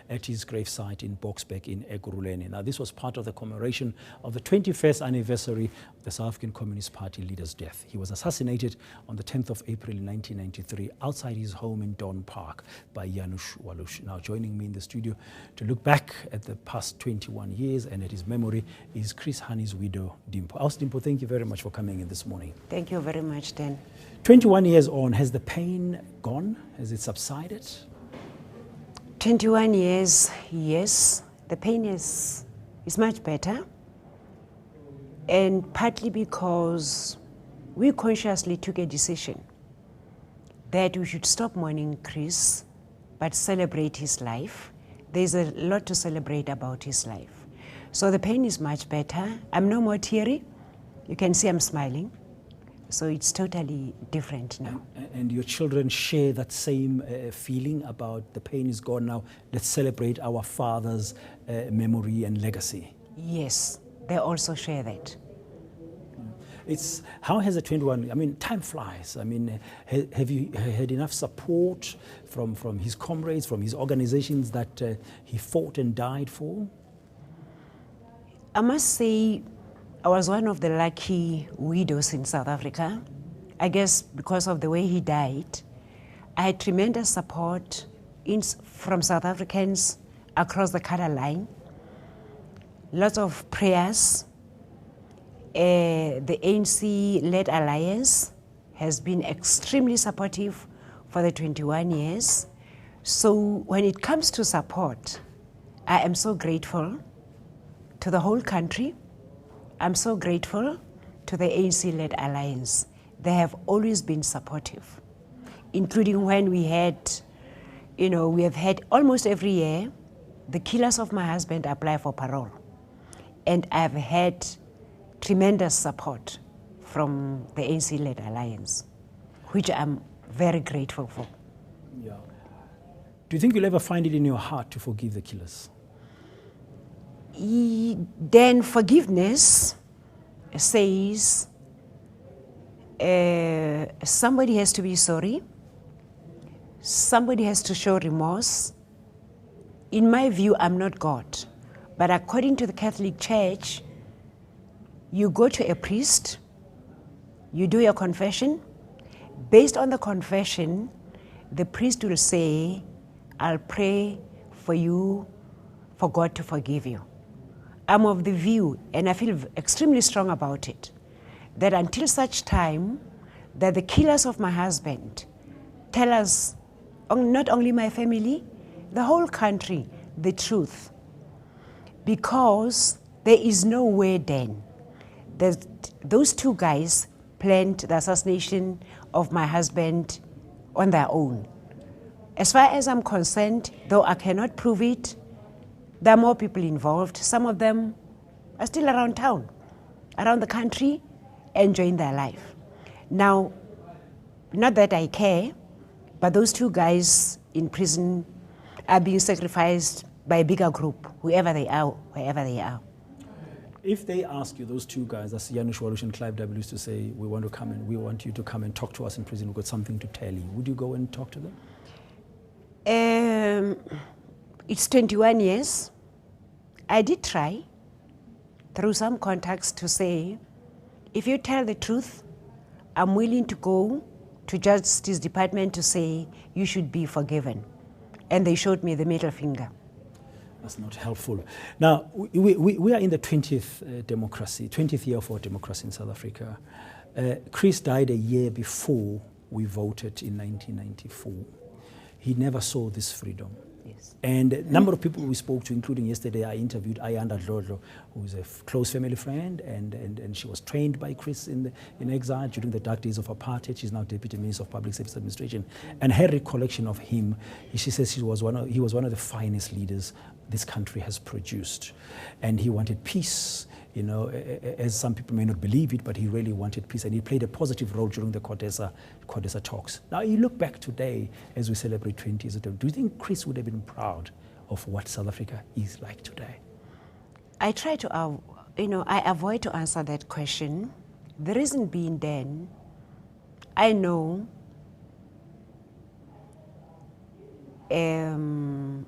at his gravesite in Boksburg in Ekurhuleni. Now, this was part of the commemoration of the 21st anniversary of the South African Communist Party leader's death. He was assassinated on the 10th of April 1993 outside his home in Don Park by Janusz Waluś. Now, joining me in the studio to look back at the past 21 years and at his memory is Chris Hani's widow, Limpho. Limpho, thank you very much for coming in this morning. Thank you very much, Dan. 21 years on, has the pain gone? Has it subsided? 21 years, yes. The pain is much better. And partly because we consciously took a decision that we should stop mourning Chris, but celebrate his life. There's a lot to celebrate about his life. So the pain is much better. I'm no more teary. You can see I'm smiling. So it's totally different now. And your children share that same feeling about the pain is gone now. Let's celebrate our father's memory and legacy. Yes, they also share that. It's, how has the 21, I mean, time flies. I mean, have you had enough support from his comrades, from his organizations that he fought and died for? I must say, I was one of the lucky widows in South Africa. I guess because of the way he died, I had tremendous support from South Africans across the color line. Lots of prayers. The ANC-led alliance has been extremely supportive for the 21 years. So when it comes to support, I am so grateful to the whole country. I'm so grateful to the ANC-led alliance. They have always been supportive, including when we had, we have had almost every year, the killers of my husband apply for parole. And I've had tremendous support from the ANC-led alliance, which I'm very grateful for. Yeah. Do you think you'll ever find it in your heart to forgive the killers? Then forgiveness says somebody has to be sorry, somebody has to show remorse. In my view, I'm not God, but according to the Catholic Church, you go to a priest, you do your confession. Based on the confession, the priest will say, I'll pray for you, for God to forgive you. I'm of the view, and I feel extremely strong about it, that until such time that the killers of my husband tell us, not only my family, the whole country, the truth. Because there is no way then that those two guys planned the assassination of my husband on their own. As far as I'm concerned, though I cannot prove it, there are more people involved. Some of them are still around town, around the country, enjoying their life. Now, not that I care, but those two guys in prison are being sacrificed by a bigger group, whoever they are, wherever they are. If they ask you, those two guys, as Janusz Waluś and Clive W used to say, we want you to come and talk to us in prison, we've got something to tell you, would you go and talk to them? It's 21 years. I did try through some contacts to say, if you tell the truth, I'm willing to go to Justice Department to say you should be forgiven. And they showed me the middle finger. That's not helpful. Now, we are in the 20th year of our democracy in South Africa. Chris died a year before we voted in 1994. He never saw this freedom. Yes. And a number of people we spoke to, including yesterday, I interviewed Ayanda Dlodlo, who is a close family friend, and she was trained by Chris in exile during the dark days of apartheid. She's now Deputy Minister of Public Service Administration. And her recollection of him, she says he was one of the finest leaders this country has produced. And he wanted peace. As some people may not believe it, but he really wanted peace, and he played a positive role during the Codesa talks. Now, you look back today as we celebrate 20 years ago, do you think Chris would have been proud of what South Africa is like today? I try to, I avoid to answer that question. The reason being then, I know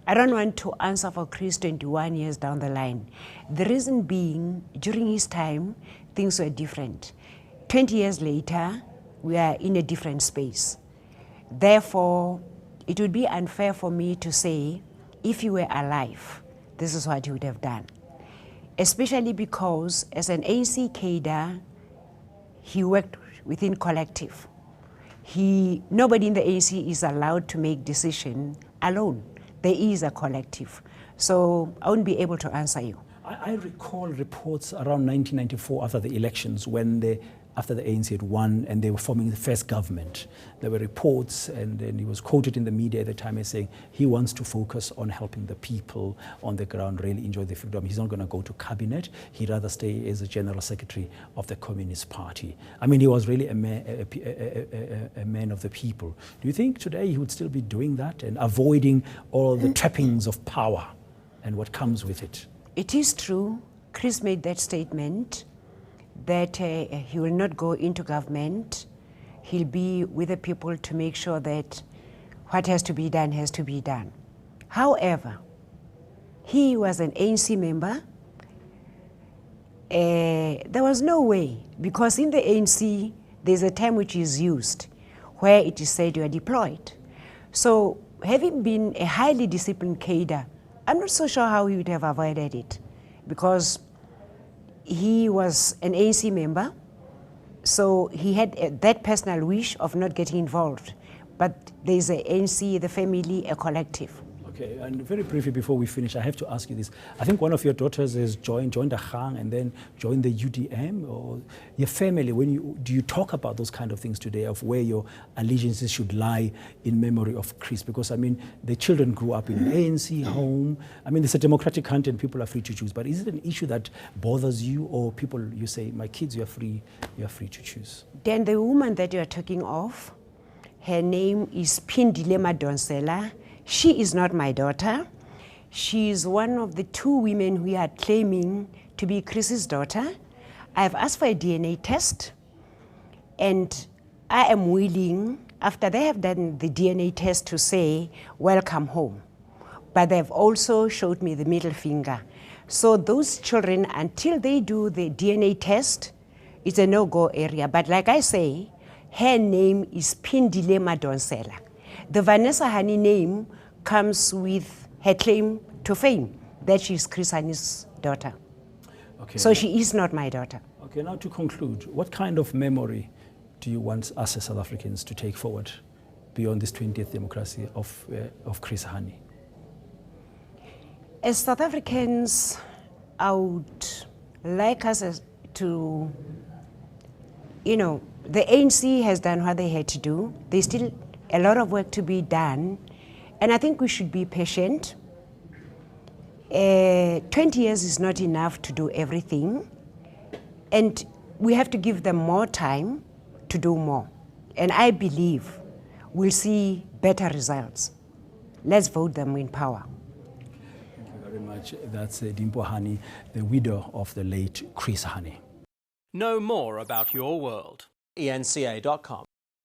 I don't want to answer for Chris 21 years down the line. The reason being, during his time, things were different. 20 years later, we are in a different space. Therefore, it would be unfair for me to say, if he were alive, this is what he would have done. Especially because, as an ANC cadre, he worked within collective. Nobody in the ANC is allowed to make decision alone. There is a collective. So I wouldn't be able to answer you. I recall reports around 1994 after the elections after the ANC had won and they were forming the first government. There were reports and he was quoted in the media at the time as saying he wants to focus on helping the people on the ground really enjoy the freedom. He's not going to go to cabinet. He'd rather stay as a general secretary of the Communist Party. I mean, he was really a man of the people. Do you think today he would still be doing that and avoiding all the trappings of power and what comes with it? It is true. Chris made that statement that he will not go into government. He'll be with the people to make sure that what has to be done has to be done. However, he was an ANC member. There was no way, because in the ANC, there's a term which is used where it is said you are deployed. So having been a highly disciplined cadre, I'm not so sure how he would have avoided it, because he was an ANC member, so he had that personal wish of not getting involved. But there's an ANC, the family, a collective. Okay, and very briefly before we finish, I have to ask you this. I think one of your daughters has joined the Gang and then joined the UDM, or your family. Do you talk about those kind of things today, of where your allegiances should lie in memory of Chris? Because I mean, the children grew up in an ANC home. I mean, it's a democratic country and people are free to choose. But is it an issue that bothers you, or people you say, my kids, you are free to choose? Then the woman that you are talking of, her name is Phindile Madonsela. She is not my daughter. She is one of the two women who are claiming to be Chris's daughter. I have asked for a DNA test, and I am willing, after they have done the DNA test, to say, welcome home. But they've also showed me the middle finger. So those children, until they do the DNA test, it's a no-go area. But like I say, her name is Phindile Madonsela. The Vanessa Hani name comes with her claim to fame, that she's Chris Hani's daughter. Okay. So she is not my daughter. Okay, now to conclude, what kind of memory do you want us as South Africans to take forward beyond this 20th democracy of Chris Hani? As South Africans, I would like us to, the ANC has done what they had to do. There's still a lot of work to be done, and I think we should be patient. 20 years is not enough to do everything, and we have to give them more time to do more. And I believe we'll see better results. Let's vote them in power. Thank you very much. That's Limpho Hani, the widow of the late Chris Hani. Know more about your world. eNCA.com.